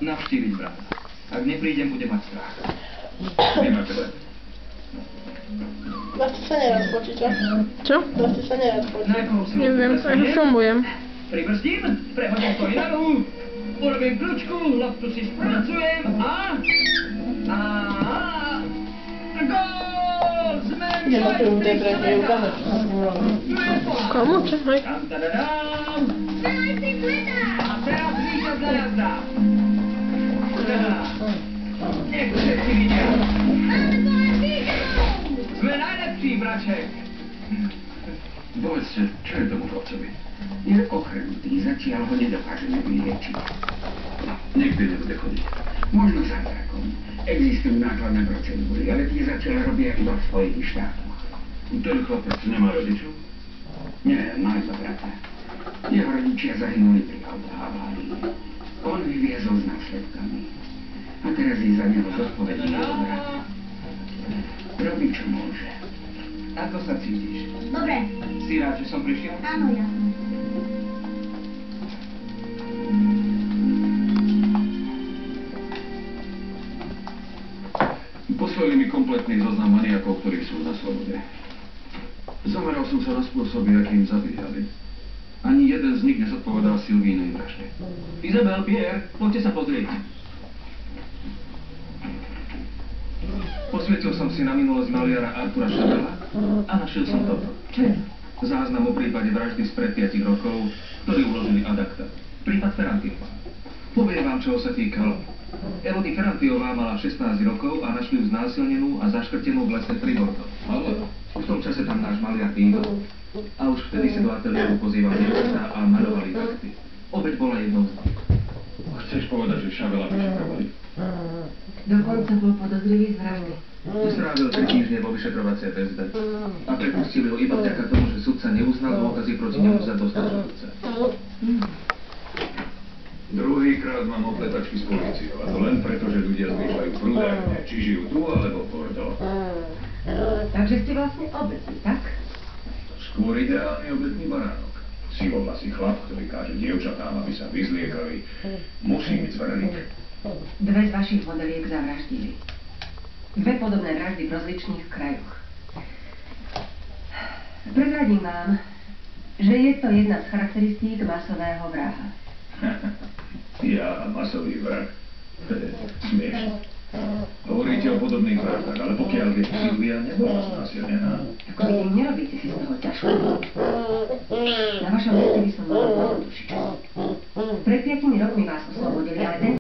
Navštíviť brata. Ak neprídem, bude mať strach. Nemáte len. Vlastne sa nerad fočí, čo? Čo? Vlastne sa nerad fočí. Neviem, ja ho filmujem. Pribrzdím, prehodím to inanu, urobím kľúčku, loptu si spracujem a gól! Sme Ide na prvú tej predne, ukáže, čo sa s ním robí. Komu? Čo? Hej. Tam-tadadám! A teraz víťazná jazda. Nech všetci vidia. Sme najlepší, braček. Povedzte, čo je tomu chlapcovi? Je ochrnutý, zatiaľ ho nedokážeme vyliečiť. Nikdy nebude chodiť. Možno zázrakom. Existujú nákladné procedúry, ale tie zatiaľ robia iba v Spojených štátoch. Ten chlapec nemá rodičov? Nie, má iba brata. Jeho rodičia zahynuli pri autohavárii. On vyviezol s následkami. A teraz je za neho zodpovedný jeho brat. Robí, čo môže. Ako sa cítiš? Dobre. Si rád, že som prišiel? Áno, ja. Poslali mi kompletný zoznam maniakov, ktorí sú na slobode. Zameral som sa na spôsoby, akým zabíjali. Ani jeden z nich nezodpovedal Sylvínej vražde. Izabel, Pierre, poďte sa pozrieť. Posvietil som si na minulosť maliara Artura Chabela a našiel som toto. Čo je? Záznam o prípade vraždy spred 5 rokov, ktorý uložili ad acta. Prípad Ferrantiova. Poviem vám, čoho sa týkalo. Elodie Ferrantiová mala 16 rokov a našli ju znásilnenú a zaškrtenú v lese pri Bordeaux. Ale v tom čase tam náš maliar býval. A už vtedy si do ateliéru pozýval dievčatá a maľovali takty. Obeť bola jednou z nich. Chceš povedať, že Chabela vyšetrovali? Dokonca bol podozrivý z vraždy. Strávil 3 týždne vo vyšetrovacej väzbe a prepustili ho iba vďaka tomu, že sudca neuznal dôkazy proti nemu za dostačujúce. Druhýkrát mám opletačky s políciou, a to len preto, že ľudia zmýšľajú prúderne, či žijú tu alebo v Bordeaux. Takže ste vlastne obetí, tak? Skôr ideálny obetný baránok. Sivovlasý chlap, ktorý káže dievčatám, aby sa vyzliekali, musí byť zverník. 2 z vašich modeliek zavraždili. 2 podobné vraždy v rozličných krajoch. Prezradím vám, že je to jedna z charakteristík masového vraha. Ja, masový vrah. To je smiešné. Hovoríte o podobných vraždách, ale pokiaľ by Sylvia nebola znásilnená. Ako vidím, nerobíte si z toho ťažko. Na vašom mieste by som mala znovu dušičku. Pred 5 rokmi vás